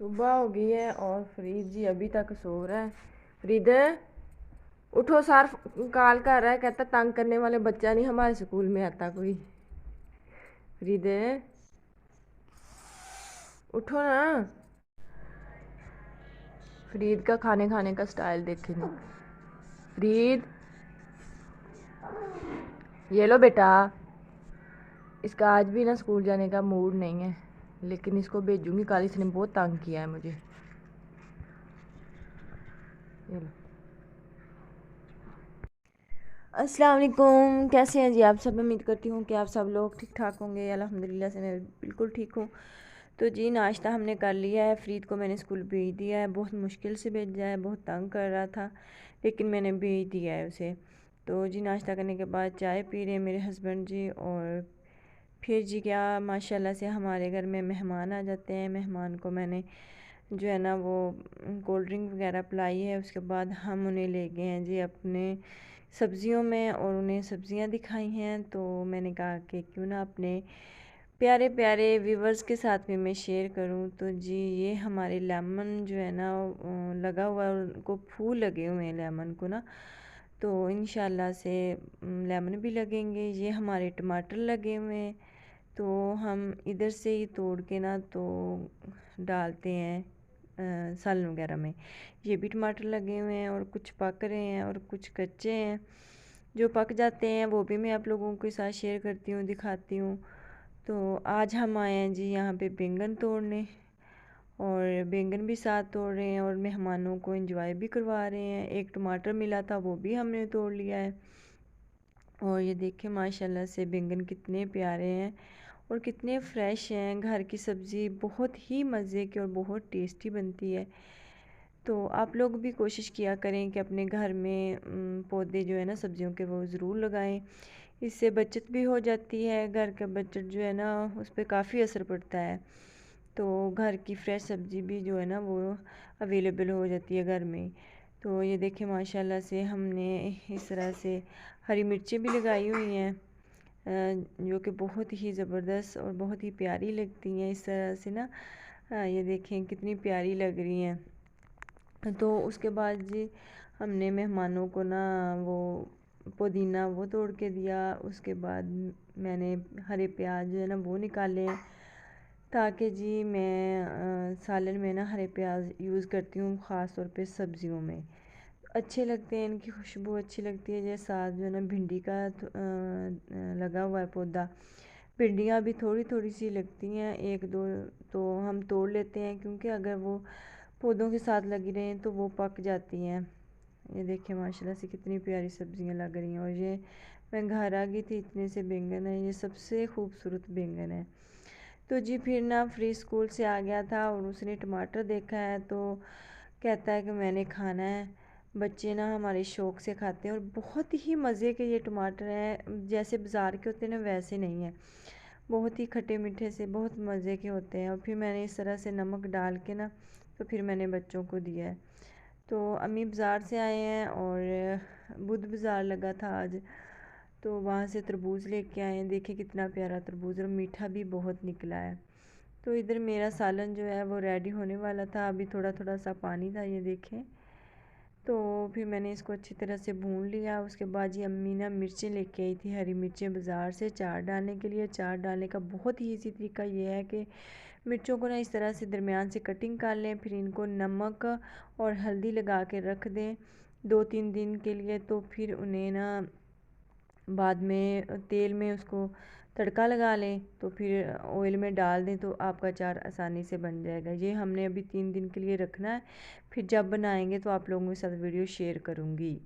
सुबह हो गई है और फरीद जी अभी तक सो रहा है। फरीद, उठो, सार काल कर रहा है, कहता तंग करने वाले बच्चा नहीं हमारे स्कूल में आता कोई। फरीद, उठो ना। फरीद का खाने खाने का स्टाइल देखे नहीं। फरीद, ये लो बेटा। इसका आज भी ना स्कूल जाने का मूड नहीं है, लेकिन इसको भेजूंगी, कल इसने बहुत तंग किया है मुझे। ये लो। अस्सलाम वालेकुम, कैसे हैं जी आप सब। उम्मीद करती हूँ कि आप सब लोग ठीक ठाक होंगे। अल्हम्दुलिल्लाह से मैं बिल्कुल ठीक हूँ। तो जी नाश्ता हमने कर लिया है। फ़रीद को मैंने स्कूल भेज दिया है, बहुत मुश्किल से भेजा है, बहुत तंग कर रहा था, लेकिन मैंने भेज दिया है उसे। तो जी नाश्ता करने के बाद चाय पी रहे हैं मेरे हस्बैंड जी। और फिर जी क्या, माशाल्लाह से हमारे घर में मेहमान आ जाते हैं। मेहमान को मैंने जो है ना वो कोल्ड ड्रिंक वगैरह पिलाई है। उसके बाद हम उन्हें ले गए हैं जी अपने सब्ज़ियों में और उन्हें सब्ज़ियां दिखाई हैं। तो मैंने कहा कि क्यों ना अपने प्यारे प्यारे व्यूवर्स के साथ भी मैं शेयर करूं। तो जी ये हमारे लेमन जो है ना लगा हुआ है, उनको फूल लगे हुए हैं लेमन को ना। तो इंशाल्लाह से लेमन भी लगेंगे। ये हमारे टमाटर लगे हुए हैं, तो हम इधर से ही तोड़ के ना तो डालते हैं सालन वगैरह में। ये भी टमाटर लगे हुए हैं और कुछ पक रहे हैं और कुछ कच्चे हैं। जो पक जाते हैं वो भी मैं आप लोगों के साथ शेयर करती हूँ, दिखाती हूँ। तो आज हम आए हैं जी यहाँ पे बैंगन तोड़ने, और बैंगन भी साथ तोड़ रहे हैं और मेहमानों को एंजॉय भी करवा रहे हैं। एक टमाटर मिला था वो भी हमने तोड़ लिया है। और ये देखें माशाल्लाह से बैंगन कितने प्यारे हैं और कितने फ्रेश हैं। घर की सब्ज़ी बहुत ही मज़े की और बहुत टेस्टी बनती है। तो आप लोग भी कोशिश किया करें कि अपने घर में पौधे जो है ना सब्जियों के वो ज़रूर लगाएं। इससे बचत भी हो जाती है, घर का बजट जो है ना उस पर काफ़ी असर पड़ता है। तो घर की फ्रेश सब्ज़ी भी जो है ना वो अवेलेबल हो जाती है घर में। तो ये देखें माशाल्लाह से हमने इस तरह से हरी मिर्चें भी लगाई हुई हैं, जो कि बहुत ही ज़बरदस्त और बहुत ही प्यारी लगती हैं इस तरह से ना। ये देखें कितनी प्यारी लग रही हैं। तो उसके बाद जी हमने मेहमानों को ना वो पुदीना वो तोड़ के दिया। उसके बाद मैंने हरे प्याज जो है ना वो निकाले, ताकि जी मैं सालन में ना हरे प्याज यूज़ करती हूँ, ख़ास तौर पे सब्ज़ियों में अच्छे लगते हैं, इनकी खुशबू अच्छी लगती है। जैसे साथ जो है ना भिंडी का लगा हुआ है पौधा, भिंडियाँ भी थोड़ी थोड़ी सी लगती हैं, एक दो तो हम तोड़ लेते हैं, क्योंकि अगर वो पौधों के साथ लगी रहें तो वो पक जाती हैं। ये देखिए माशाल्लाह से कितनी प्यारी सब्जियां लग रही हैं। और ये मैं घर आ गई थी, इतने से बैंगन है, ये सबसे खूबसूरत बैंगन है। तो जी फिर ना फ्री स्कूल से आ गया था और उसने टमाटर देखा है तो कहता है कि मैंने खाना है। बच्चे ना हमारे शौक़ से खाते हैं और बहुत ही मज़े के ये टमाटर हैं, जैसे बाज़ार के होते हैं ना वैसे नहीं है, बहुत ही खट्टे मीठे से बहुत मज़े के होते हैं। और फिर मैंने इस तरह से नमक डाल के ना तो फिर मैंने बच्चों को दिया है। तो अम्मी बाज़ार से आए हैं और बुध बाज़ार लगा था आज, तो वहाँ से तरबूज लेके आए हैं। देखिए कितना प्यारा तरबूज और मीठा भी बहुत निकला है। तो इधर मेरा सालन जो है वो रेडी होने वाला था, अभी थोड़ा थोड़ा सा पानी था, ये देखें। तो फिर मैंने इसको अच्छी तरह से भून लिया। उसके बाद जी अम्मी ना मिर्चें लेके आई थी, हरी मिर्चें बाज़ार से, चार डालने के लिए। चार डालने का बहुत ही ईजी तरीका ये है कि मिर्चों को ना इस तरह से दरमियान से कटिंग कर लें, फिर इनको नमक और हल्दी लगा के रख दें 2-3 दिन के लिए। तो फिर उन्हें ना बाद में तेल में उसको तड़का लगा लें, तो फिर ऑयल में डाल दें तो आपका अचार आसानी से बन जाएगा। ये हमने अभी 3 दिन के लिए रखना है, फिर जब बनाएंगे तो आप लोगों के साथ वीडियो शेयर करूँगी।